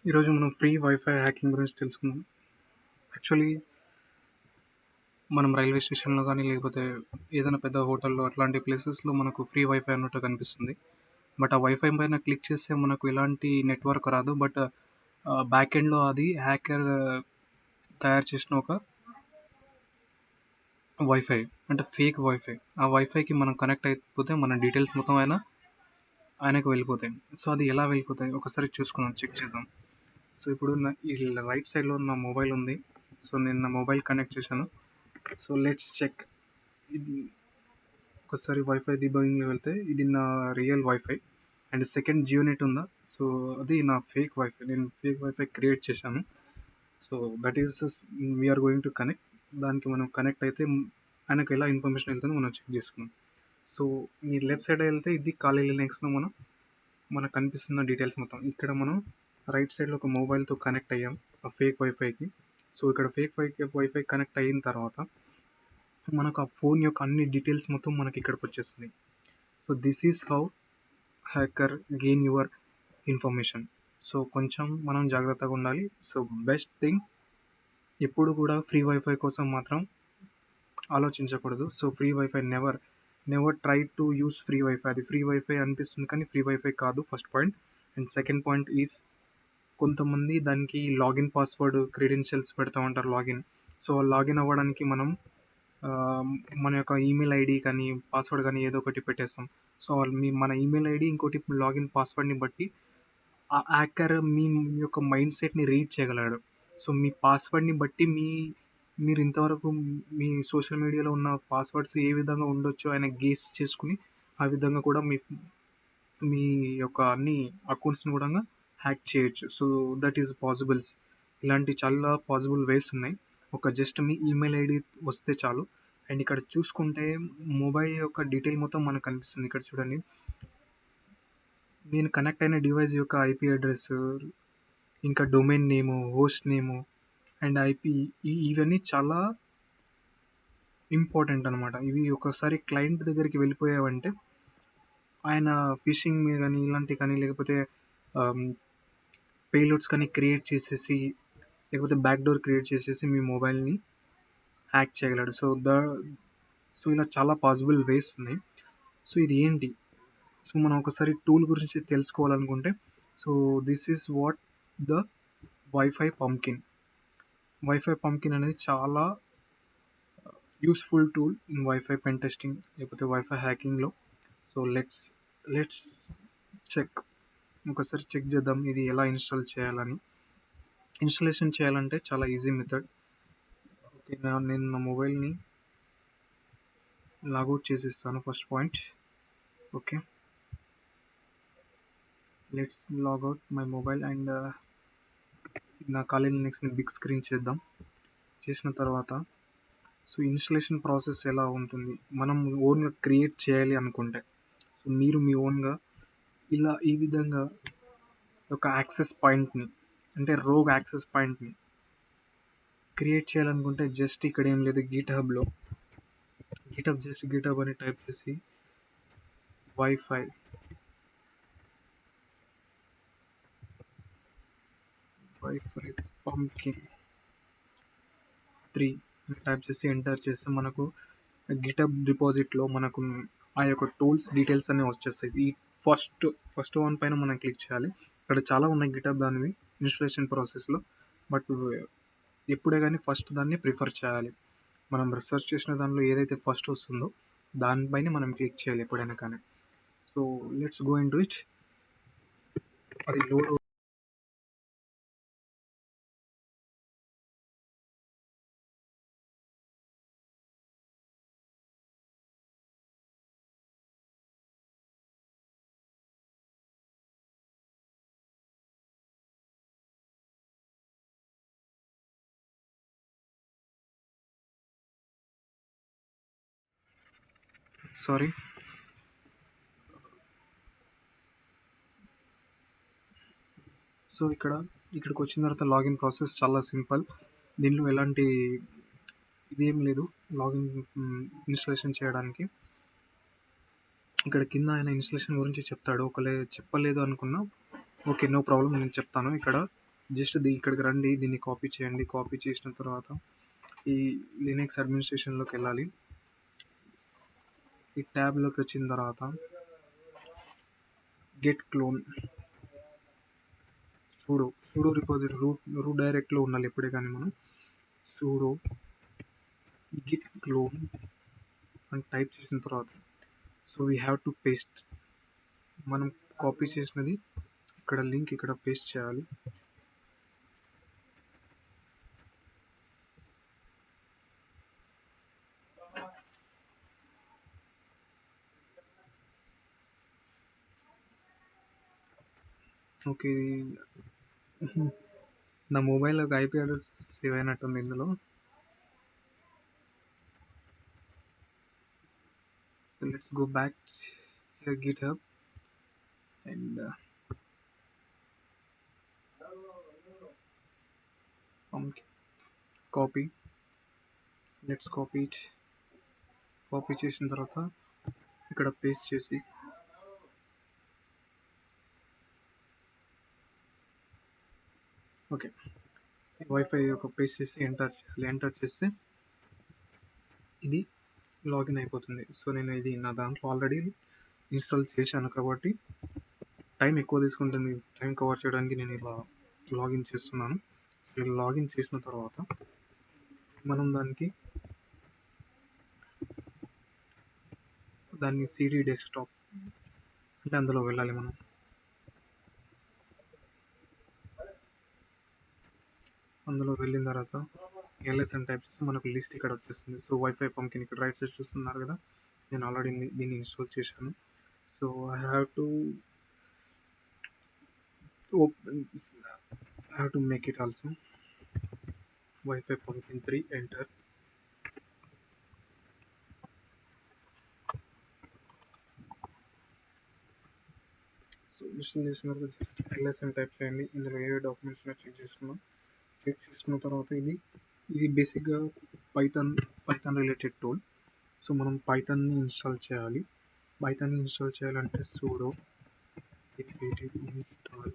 ఈరోజు మనం free wifi hacking గురించి తెలుసుకుందాం. యాక్చువల్లీ మనం రైల్వే స్టేషన్‌లో గానీ, లేకపోతే ఏదైనా పెద్ద హోటల్‌లో అట్లాంటి ప్లేసెస్‌లో మనకు ఫ్రీ వైఫై అన్నట్టు కనిపిస్తుంది. బట్ ఆ వైఫై పైన క్లిక్ చేస్తే మనకు ఎలాంటి నెట్‌వర్క్ రాదు. బట్ బ్యాక్ ఎండ్‌లో అది హ్యాకర్ తయారు చేసిన ఒక వైఫై. అంటే ఫేక్ వైఫై. ఆ వైఫైకి మనం కనెక్ట్ అయిపోతే మన డీటెయిల్స్ మొత్తం ఆయనకు వెళ్ళిపోతాయి. సో, అది ఎలా వెళ్ళిపోతాయి? ఒకసారి చూసుకుందాం, చెక్ చేద్దాం. సో, ఇప్పుడు ఈ రైట్ సైడ్‌లో నా మొబైల్ ఉంది. సో, నేను నా మొబైల్ కనెక్ట్ చేశాను. So, let's check. ఇది ఒకసారి వైఫై డీబగింగ్‌లో వెళ్తే ఇది నా real wifi. And second Jio net ఉందా? సో, అది నా ఫేక్ వైఫై. నేను ఫేక్ వైఫై క్రియేట్ చేశాను. So, that is we're going to connect. దానికి మనం కనెక్ట్ అయితే ఆయనకు ఎలా ఇన్ఫర్మేషన్ వెళ్తుందో మనం చెక్ చేసుకుందాం. సో, ఈ లెఫ్ట్ సైడ్ వెళ్తే ఇది ఖాళీ లినక్స్‌లో మనకు కనిపిస్తున్న డీటెయిల్స్ మొత్తం. ఇక్కడ మనం రైట్ సైడ్‌లో ఒక మొబైల్‌తో కనెక్ట్ అయ్యాం ఆ ఫేక్ వైఫైకి. సో, ఇక్కడ ఫేక్ వైఫై కనెక్ట్ అయిన తర్వాత మనకు ఆ ఫోన్ యొక్క అన్ని డీటెయిల్స్ మొత్తం మనకి ఇక్కడికి వచ్చేస్తుంది. So this is how hacker gain your information. So కొంచెం మనం జాగ్రత్తగా ఉండాలి. సో బెస్ట్ థింగ్, ఎప్పుడు కూడా ఫ్రీ వైఫై కోసం మాత్రం ఆలోచించకూడదు. So free wifi never try to use free wifi. అది ఫ్రీ వైఫై అనిపిస్తుంది కానీ ఫ్రీ వైఫై కాదు, first point. And second point is, కొంతమంది దానికి లాగిన్ పాస్వర్డ్ క్రెడెన్షియల్స్ పెడతా ఉంటారు, లాగిన్. సో లాగిన్ అవ్వడానికి మనం ఆ, మన యొక్క ఈమెయిల్ ఐడి కానీ పాస్వర్డ్ కానీ ఏదో ఒకటి పెట్టేస్తాం. సో మన ఈమెయిల్ ఐడి ఇంకోటి లాగిన్ పాస్వర్డ్ని బట్టి ఆ హ్యాకర్ మీ యొక్క మైండ్ సెట్ని రీడ్ చేయగలడు. సో మీ పాస్వర్డ్ని బట్టి మీరు ఇంతవరకు మీ సోషల్ మీడియాలో ఉన్న పాస్వర్డ్స్ ఏ విధంగా ఉండొచ్చో ఆయన గేస్ చేసుకుని ఆ విధంగా కూడా మీ యొక్క అన్ని అకౌంట్స్ని కూడా హ్యాక్ చేయొచ్చు. So that is possibles. ఇలాంటి చాలా పాసిబుల్ వేస్ ఉన్నాయి. ఒక జస్ట్ మీ ఈమెయిల్ ఐడి వస్తే చాలు. అండ్ ఇక్కడ చూసుకుంటే మొబైల్ యొక్క డీటెయిల్ మొత్తం మనకు కనిపిస్తుంది. ఇక్కడ చూడండి, నేను కనెక్ట్ అయిన డివైస్ యొక్క ఐపీ అడ్రస్, ఇంకా domain name, host name and IP, ఇవన్నీ చాలా ఇంపార్టెంట్ అనమాట. ఇవి ఒకసారి క్లయింట్ దగ్గరికి వెళ్ళిపోయావంటే ఆయన ఫిషింగ్ కానీ ఇలాంటివి కానీ, లేకపోతే పేలోడ్స్ కానీ క్రియేట్ చేసేసి, లేకపోతే బ్యాక్ డోర్ క్రియేట్ చేసేసి మీ మొబైల్ని హ్యాక్ చేయగలడు. సో ఇలా చాలా పాసిబుల్ వేస్ ఉన్నాయి. సో ఇది ఏంటి? సో మనం ఒకసారి టూల్ గురించి తెలుసుకోవాలనుకుంటే, so this is what the wifi pumpkin. Wifi pumpkin అనేది చాలా useful tool in wifi pen testing, లేకపోతే వైఫై హ్యాకింగ్లో. So let's check. ఒకసారి చెక్ చేద్దాం ఇది ఎలా ఇన్స్టాల్ చేయాలని. ఇన్స్టాలేషన్ చేయాలంటే చాలా ఈజీ మెథడ్. ఓకే, నేను నా మొబైల్ని లాగౌట్ చేసిస్తాను. First point. Okay, let's logout my mobile and నా ఖాళీ లినక్స్ని బిగ్ స్క్రీన్ చేద్దాం. చేసిన తర్వాత సో ఇన్స్టలేషన్ ప్రాసెస్ ఎలా ఉంటుంది, మనం ఓన్గా క్రియేట్ చేయాలి అనుకుంటే, సో మీరు మీ ఓన్గా ఈ విధంగా ఒక యాక్సెస్ పాయింట్ని, అంటే రోగ్ యాక్సెస్ పాయింట్ని క్రియేట్ చేయాలనుకుంటే జస్ట్ ఇక్కడ ఏం లేదు, గిట్హబ్లో గిట్హబ్ అని టైప్ చేసి వైఫై పంకిన్ 3 అని టైప్ చేసి ఎంటర్ చేస్తే మనకు గిటబ్ డిపాజిట్లో మనకు ఆ యొక్క టూల్స్ డీటెయిల్స్ అన్నీ వచ్చేస్తాయి. ఈ ఫస్ట్ వన్ పైన మనం క్లిక్ చేయాలి. ఇక్కడ చాలా ఉన్నాయి గిటబ్ దానివి ఇన్స్టలేషన్ ప్రాసెస్లో. బట్ ఎప్పుడే కానీ ఫస్ట్ దాన్ని ప్రిఫర్ చేయాలి. మనం రీసెర్చ్ చేసిన దానిలో ఏదైతే ఫస్ట్ వస్తుందో దానిపైన మనం క్లిక్ చేయాలి ఎప్పుడైనా కానీ. So let's go in to it. అది లోడ్. సారీ. సో ఇక్కడికి వచ్చిన తర్వాత లాగిన్ ప్రాసెస్ చాలా సింపుల్. దీనిలో ఎలాంటి ఇదేం లేదు లాగిన్ ఇన్స్టాలేషన్ చేయడానికి. ఇక్కడ కింద ఆయన ఇన్స్టాలేషన్ గురించి చెప్తాడు. ఒకవేళ చెప్పలేదు అనుకున్నా, ఓకే, నో ప్రాబ్లం, నేను చెప్తాను. ఇక్కడ జస్ట్ ఇక్కడికి రండి, దీన్ని కాపీ చేయండి. కాపీ చేసిన తర్వాత ఈ లినక్స్ అడ్మినిస్ట్రేషన్లోకి వెళ్ళాలి. ఈ ట్యాబ్లోకి వచ్చిన తర్వాత git clone sudo repository root డైరెక్ట్లో ఉండాలి ఎప్పుడే కానీ మనం. సూడో గిట్ క్లోన్ అని టైప్ చేసిన తర్వాత so we have to paste, మనం కాపీ చేసినది ఇక్కడ లింక్ ఇక్కడ పేస్ట్ చేయాలి. ఓకే, నా మొబైల్లో ఒక ఐపీ అడ్రస్ సేవ్ అయినట్టుంది ఇందులో. So let's go back here GitHub and copy. Let's copy it. Copy చేసిన తర్వాత ఇక్కడ పేస్ట్ చేసి ఓకే వైఫై ఒక పేస్ట్ చేసి ఎంటర్ చేయాలి. ఎంటర్ చేస్తే ఇది లాగిన్ అయిపోతుంది. సో నేను ఇది నా దాంట్లో ఆల్రెడీ ఇన్స్టాల్ చేశాను కాబట్టి టైం ఎక్కువ తీసుకుంటుంది. టైం కవర్ చేయడానికి నేను ఇలా లాగిన్ చేస్తున్నాను. ఇలా లాగిన్ చేసిన తర్వాత మనం దాన్ని సిడి డెస్క్టాప్ అంటే అందులో వెళ్ళాలి. మనం అందులో వెళ్ళిన తర్వాత ఎల్ఎస్ అని టైప్ చేస్తే మనకు లిస్ట్ ఇక్కడ వచ్చేస్తుంది. సో వైఫై పంకిన్ ఇక్కడ రైట్ సైడ్ చూస్తున్నారు కదా, నేను ఆల్రెడీ దీన్ని ఇన్స్టాల్ చేశాను. So I have to make it also. wifipunpkin3 enter. So install చేసిన తర్వాత ఎల్ఎస్ అని టైప్ చేయండి. ఇందులో ఏ డాక్యుమెంట్స్ చెక్ చేసుకున్నాం. చెక్ చేసుకున్న తర్వాత ఇది బేసిక్గా పైథాన్ రిలేటెడ్ టూల్. సో మనం పైథాన్ని ఇన్స్టాల్ చేయాలి. పైథాన్ని ఇన్స్టాల్ చేయాలంటే sudo apt install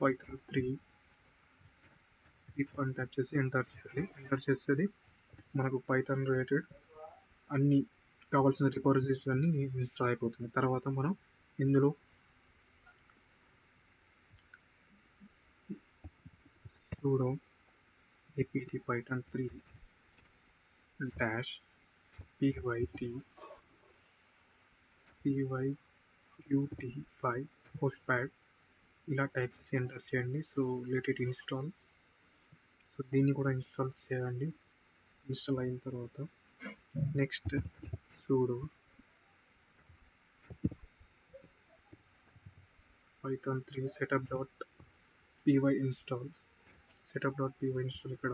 python3 if అని టైప్ చేసి ఎంటర్ చేయాలి. ఎంటర్ చేసేది మనకు పైథాన్ రిలేటెడ్ అన్ని కావాల్సిన రిపోజిటరీస్ అన్ని ఇన్స్టాల్ అయిపోతుంది. తర్వాత మనం ఇందులో sudo apt python3 dash pyt5 hostpad ఇలా టైప్ చేసి ఎంటర్ చేయండి. So let it install. So దీన్ని కూడా ఇన్స్టాల్ చేయండి. ఇన్స్టాల్ అయిన తర్వాత next sudo python3 setup.py install. setup.py install ఇక్కడ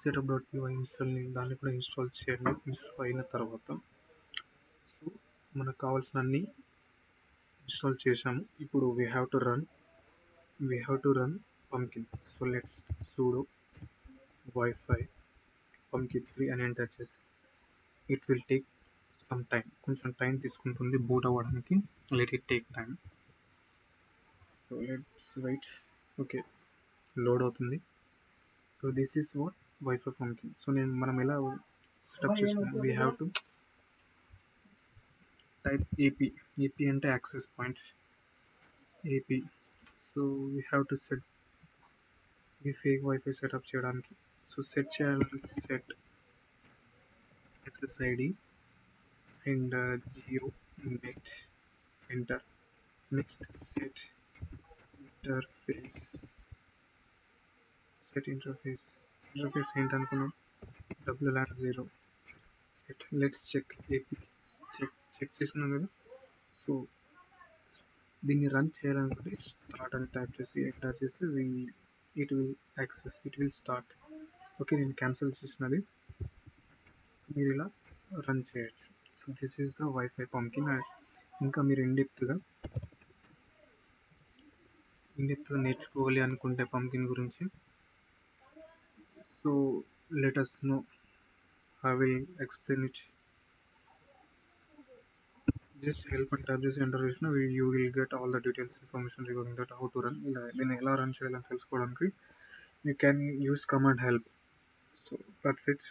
setup.py install దాన్ని కూడా ఇన్స్టాల్ చేయండి. ఇన్స్టాల్ అయిన తర్వాత సో మనకు కావాల్సిన అన్ని ఇన్స్టాల్ చేసాము. ఇప్పుడు we have to run pumpkin. So let's sudo wifi punpkin3 అని ఎంటర్ చేసి it will take some time, కొంచెం టైం తీసుకుంటుంది బూట్ అవ్వడానికి. Let it take time. So let's wait. Okay, load అవుతుంది. So this is what wifi pumpkin. So మనం ఎలా setup చేసుకున్నాం, we have to type AP అంటే access point AP. So we have to set ఈ fake wifi setup చేయడానికి. So set చేయాలంటే set SSID and geo net enter. Next set interface interface ఏంటనుకున్నాం, WLAN 0 set. Let's check AP check చేసినాం కదా. So దీన్ని run చేయాలనుకుంటే start అని type చేసి ఎంటర్ చేసి ఇట్ విల్ స్టార్ట్. ఓకే, నేను క్యాన్సిల్ చేసినది. మీరు ఇలా రన్ చేయొచ్చు. So this is the wifi pumpkin. ఇంకా మీరు ఇండెప్త్గా నేర్చుకోవాలి అనుకుంటే పంకిన్ గురించి, so let us know. I will explain it. Just help అని ట్యాప్ చేసి ఎంటర్ చేసిన you will get all the details information regarding that how to run. ఇలా దీన్ని ఎలా రన్ చేయాలని తెలుసుకోవడానికి you can use command help. So that's it.